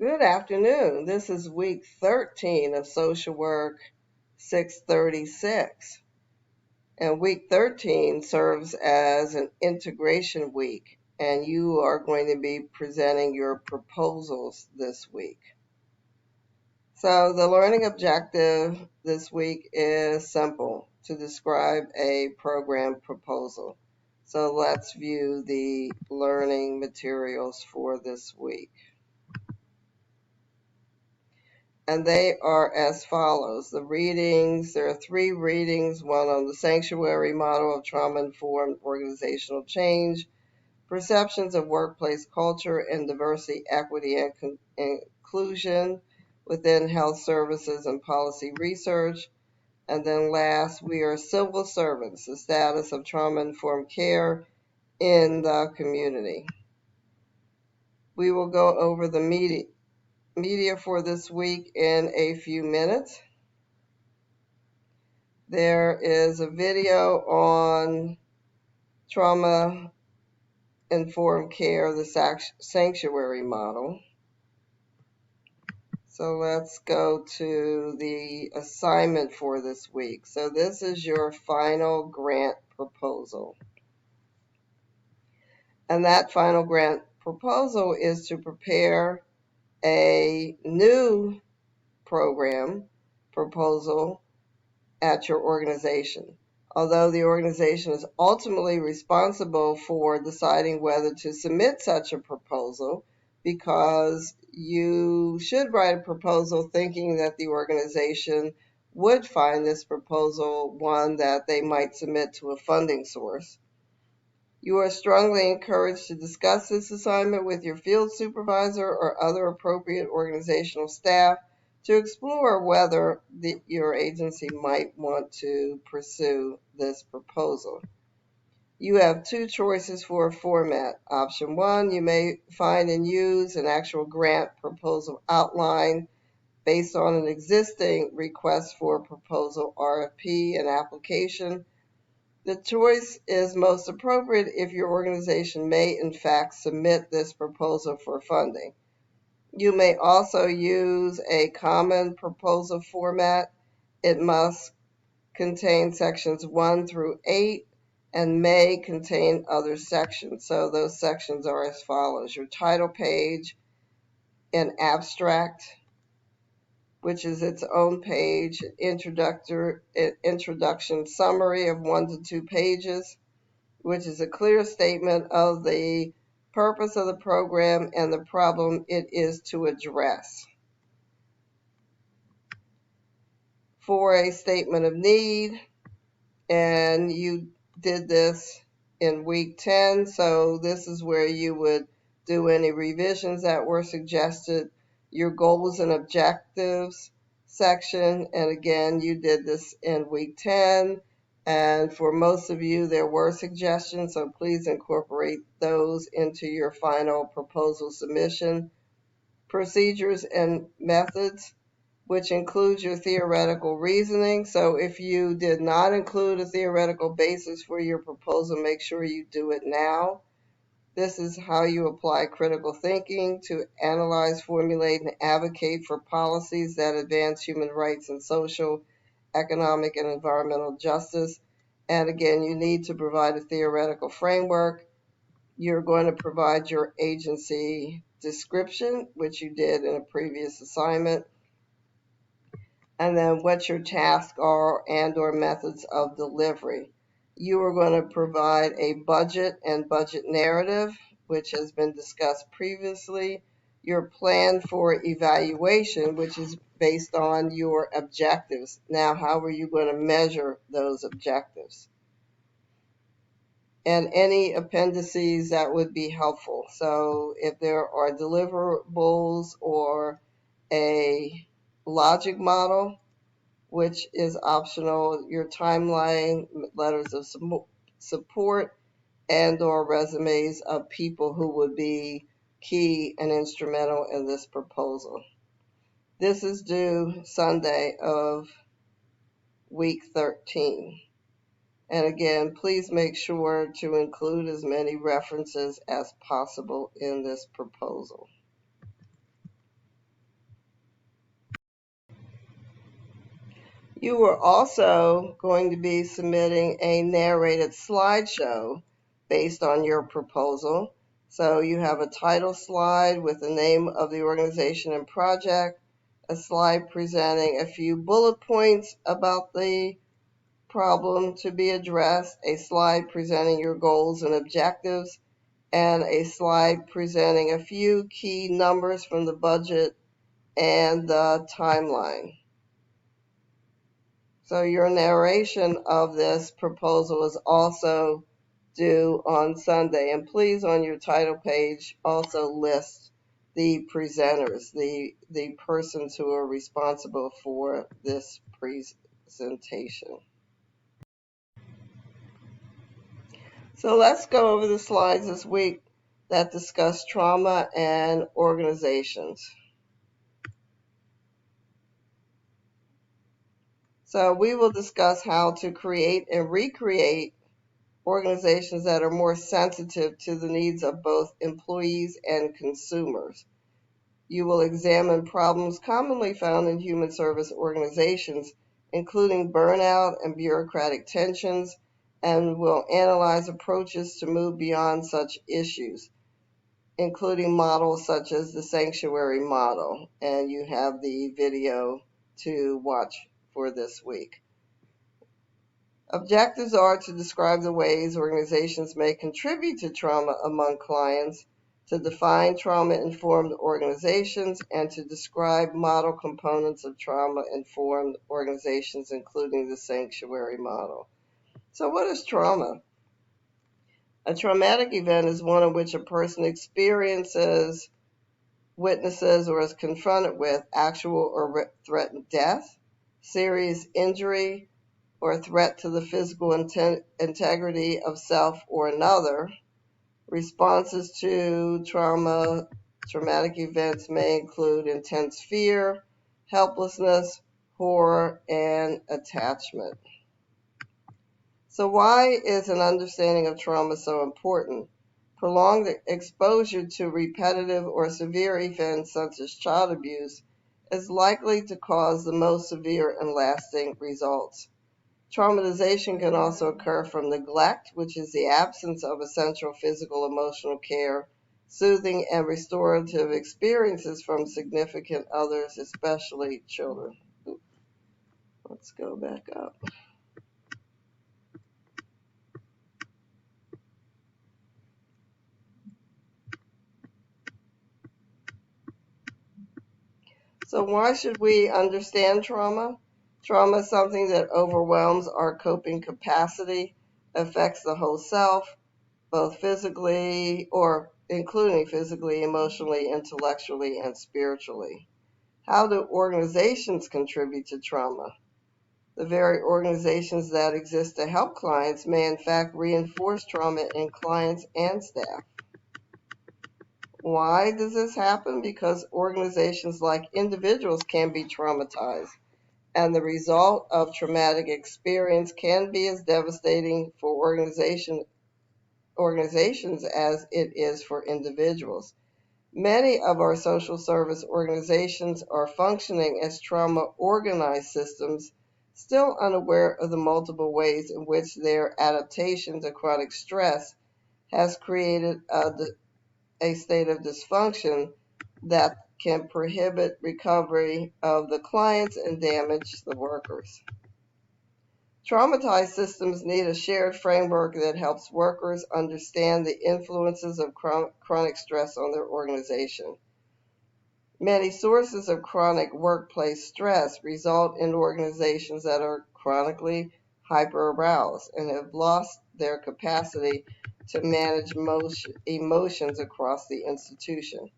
Good afternoon. This is week 13 of Social Work 636. And week 13 serves as an integration week, and you are going to be presenting your proposals this week. So the learning objective this week is simple: to describe a program proposal. So let's view the learning materials for this week. And they are as follows. The readings, there are 3 readings, one on the sanctuary model of trauma-informed organizational change, perceptions of workplace culture, and diversity, equity, and inclusion within health services and policy research. And then last, we are civil servants, the status of trauma-informed care in the community. We will go over the media for this week in a few minutes. There is a video on trauma-informed care, the sanctuary model. So let's go to the assignment for this week. So this is your final grant proposal. And that final grant proposal is to prepare a new program proposal at your organization. Although the organization is ultimately responsible for deciding whether to submit such a proposal, because you should write a proposal thinking that the organization would find this proposal one that they might submit to a funding source. You are strongly encouraged to discuss this assignment with your field supervisor or other appropriate organizational staff to explore whether your agency might want to pursue this proposal. You have 2 choices for a format. Option 1, you may find and use an actual grant proposal outline based on an existing request for proposal RFP and application. The choice is most appropriate if your organization may in fact submit this proposal for funding. You may also use a common proposal format. It must contain sections 1 through 8 and may contain other sections. So those sections are as follows: your title page, an abstract, which is its own page, introduction summary of 1 to 2 pages, which is a clear statement of the purpose of the program and the problem it is to address. For a statement of need, and you did this in week 10, so this is where you would do any revisions that were suggested. Your goals and objectives section, and again, you did this in week 10, and for most of you there were suggestions, so please incorporate those into your final proposal submission. Procedures and methods, which includes your theoretical reasoning. So if you did not include a theoretical basis for your proposal, make sure you do it now. This is how you apply critical thinking to analyze, formulate, and advocate for policies that advance human rights and social, economic, and environmental justice. And again, you need to provide a theoretical framework. You're going to provide your agency description, which you did in a previous assignment, and then what your tasks are and or methods of delivery. You are going to provide a budget and budget narrative, which has been discussed previously. Your plan for evaluation, which is based on your objectives. Now, how are you going to measure those objectives? And any appendices that would be helpful. So if there are deliverables or a logic model, which is optional, your timeline, letters of support, and or resumes of people who would be key and instrumental in this proposal. This is due Sunday of week 13. And again, please make sure to include as many references as possible in this proposal. You are also going to be submitting a narrated slideshow based on your proposal. So you have a title slide with the name of the organization and project, a slide presenting a few bullet points about the problem to be addressed, a slide presenting your goals and objectives, and a slide presenting a few key numbers from the budget and the timeline. So your narration of this proposal is also due on Sunday. And please, on your title page, also list the presenters, the persons who are responsible for this presentation. So let's go over the slides this week that discuss trauma and organizations. So we will discuss how to create and recreate organizations that are more sensitive to the needs of both employees and consumers. You will examine problems commonly found in human service organizations, including burnout and bureaucratic tensions, and will analyze approaches to move beyond such issues, including models such as the sanctuary model. And you have the video to watch for this week. Objectives are to describe the ways organizations may contribute to trauma among clients, to define trauma-informed organizations, and to describe model components of trauma-informed organizations, including the sanctuary model. So what is trauma? A traumatic event is one in which a person experiences, witnesses, or is confronted with actual or threatened death, serious injury, or threat to the physical integrity of self or another. Responses to traumatic events may include intense fear, helplessness, horror, and attachment. So why is an understanding of trauma so important? Prolonged exposure to repetitive or severe events such as child abuse is likely to cause the most severe and lasting results. Traumatization can also occur from neglect, which is the absence of essential physical, emotional care, soothing, and restorative experiences from significant others, especially children. Let's go back up. So why should we understand trauma? Trauma is something that overwhelms our coping capacity, affects the whole self, both physically or including physically, emotionally, intellectually, and spiritually. How do organizations contribute to trauma? The very organizations that exist to help clients may in fact reinforce trauma in clients and staff. Why does this happen? Because organizations, like individuals, can be traumatized, and the result of traumatic experience can be as devastating for organizations as it is for individuals. Many of our social service organizations are functioning as trauma-organized systems, still unaware of the multiple ways in which their adaptation to chronic stress has created a state of dysfunction that can prohibit recovery of the clients and damage the workers. Traumatized systems need a shared framework that helps workers understand the influences of chronic stress on their organization. Many sources of chronic workplace stress result in organizations that are chronically hyperaroused and have lost their capacity to manage emotions across the institution.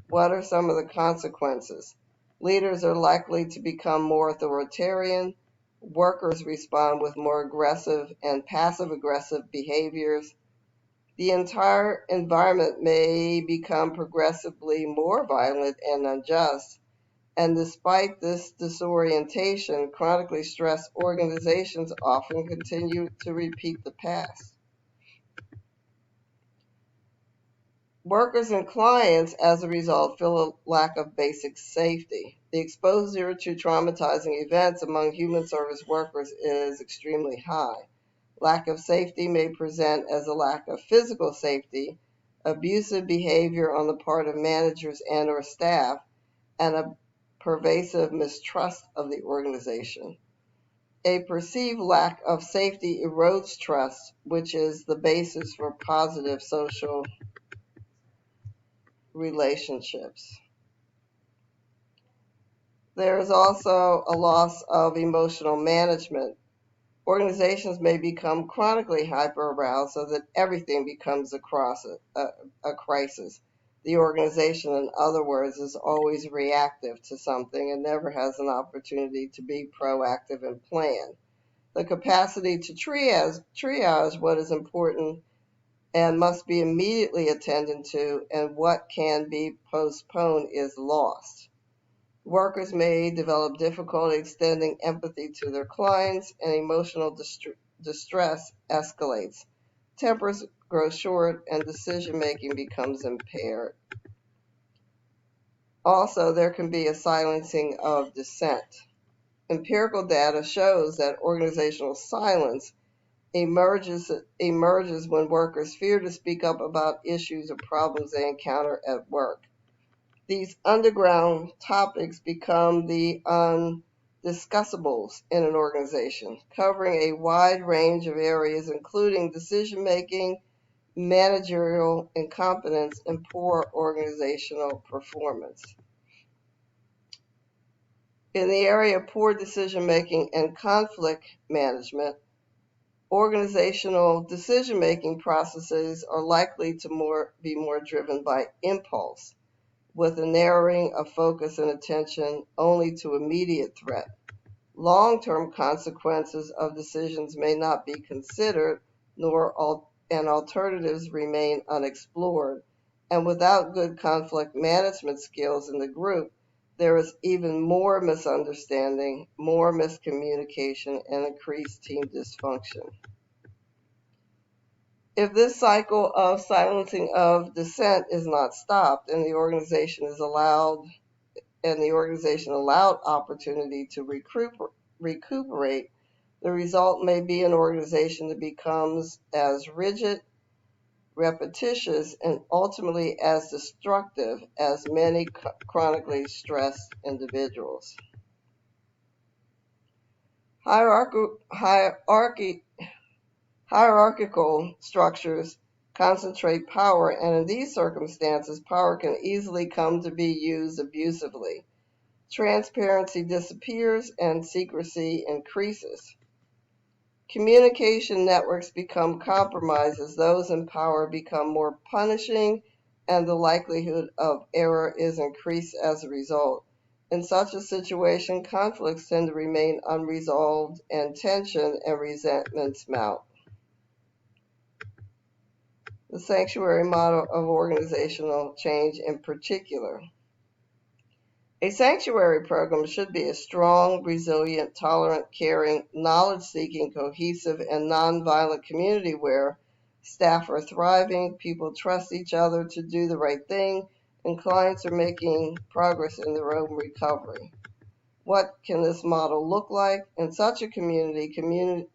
What are some of the consequences? Leaders are likely to become more authoritarian. Workers respond with more aggressive and passive-aggressive behaviors. The entire environment may become progressively more violent and unjust. And despite this disorientation, chronically stressed organizations often continue to repeat the past. Workers and clients, as a result, feel a lack of basic safety. The exposure to traumatizing events among human service workers is extremely high. Lack of safety may present as a lack of physical safety, abusive behavior on the part of managers and or staff, and a pervasive mistrust of the organization. A perceived lack of safety erodes trust, which is the basis for positive social relationships. There is also a loss of emotional management. Organizations may become chronically hyper-aroused so that everything becomes a crisis. The organization, in other words, is always reactive to something and never has an opportunity to be proactive and plan. The capacity to triage what is important and must be immediately attended to and what can be postponed is lost. Workers may develop difficulty extending empathy to their clients, and emotional distress escalates. Tempers grow short, and decision-making becomes impaired. Also, there can be a silencing of dissent. Empirical data shows that organizational silence emerges when workers fear to speak up about issues or problems they encounter at work. These underground topics become the undiscussables in an organization, covering a wide range of areas including decision-making, managerial incompetence, and poor organizational performance. In the area of poor decision-making and conflict management, organizational decision-making processes are likely to be more driven by impulse, with a narrowing of focus and attention only to immediate threat. Long-term consequences of decisions may not be considered, and alternatives remain unexplored. And without good conflict management skills in the group, there is even more misunderstanding, more miscommunication, and increased team dysfunction. If this cycle of silencing of dissent is not stopped and the organization allowed opportunity to recuperate, the result may be an organization that becomes as rigid, repetitious, and ultimately as destructive as many chronically stressed individuals. Hierarchical structures concentrate power, and in these circumstances, power can easily come to be used abusively. Transparency disappears and secrecy increases. Communication networks become compromised as those in power become more punishing, and the likelihood of error is increased as a result. In such a situation, conflicts tend to remain unresolved, and tension and resentments mount. The sanctuary model of organizational change in particular. A sanctuary program should be a strong, resilient, tolerant, caring, knowledge-seeking, cohesive, and nonviolent community where staff are thriving, people trust each other to do the right thing, and clients are making progress in their own recovery. What can this model look like? In such a community,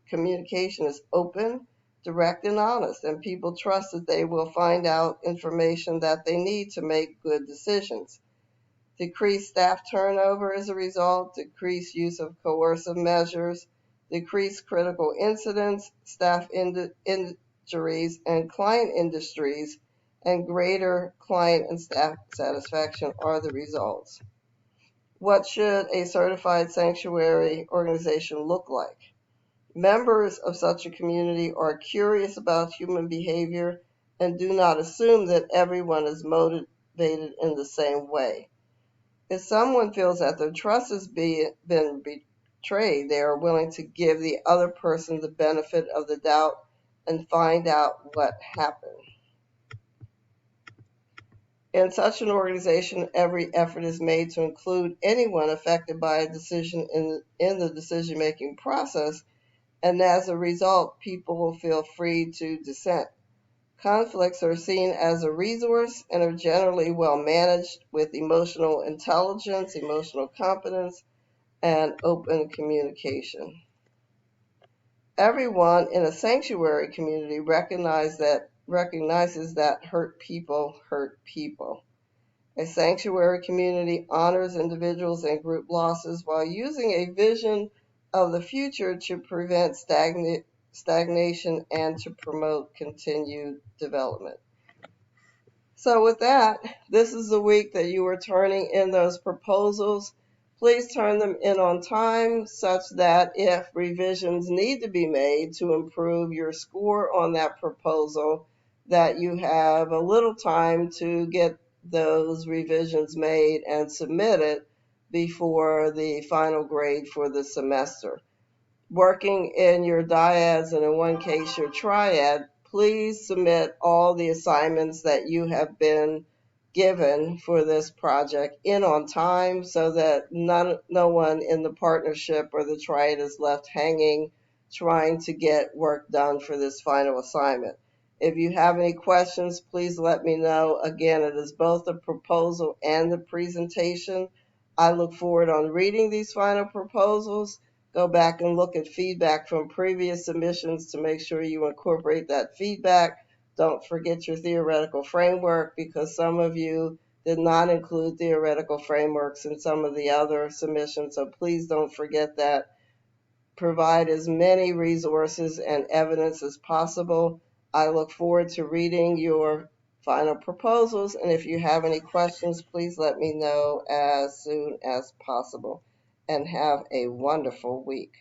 communication is open, direct, and honest, and people trust that they will find out information that they need to make good decisions. Decreased staff turnover as a result, decreased use of coercive measures, decreased critical incidents, staff injuries, and client industries, and greater client and staff satisfaction are the results. What should a certified sanctuary organization look like? Members of such a community are curious about human behavior and do not assume that everyone is motivated in the same way. If someone feels that their trust has been betrayed, they are willing to give the other person the benefit of the doubt and find out what happened. In such an organization, every effort is made to include anyone affected by a decision in the decision-making process, and as a result, people will feel free to dissent. Conflicts are seen as a resource and are generally well managed with emotional intelligence, emotional competence, and open communication. Everyone in a sanctuary community recognizes that hurt people hurt people. A sanctuary community honors individuals and group losses while using a vision of the future to prevent stagnation and to promote continued development. So with that, this is the week that you are turning in those proposals. Please turn them in on time such that if revisions need to be made to improve your score on that proposal, that you have a little time to get those revisions made and submitted before the final grade for the semester. Working in your dyads and in one case your triad, please submit all the assignments that you have been given for this project in on time so that no one in the partnership or the triad is left hanging trying to get work done for this final assignment. If you have any questions, please let me know. Again, it is both the proposal and the presentation. I look forward on reading these final proposals. Go back and look at feedback from previous submissions to make sure you incorporate that feedback. Don't forget your theoretical framework because some of you did not include theoretical frameworks in some of the other submissions, so please don't forget that. Provide as many resources and evidence as possible. I look forward to reading your final proposals, and if you have any questions, please let me know as soon as possible. And have a wonderful week.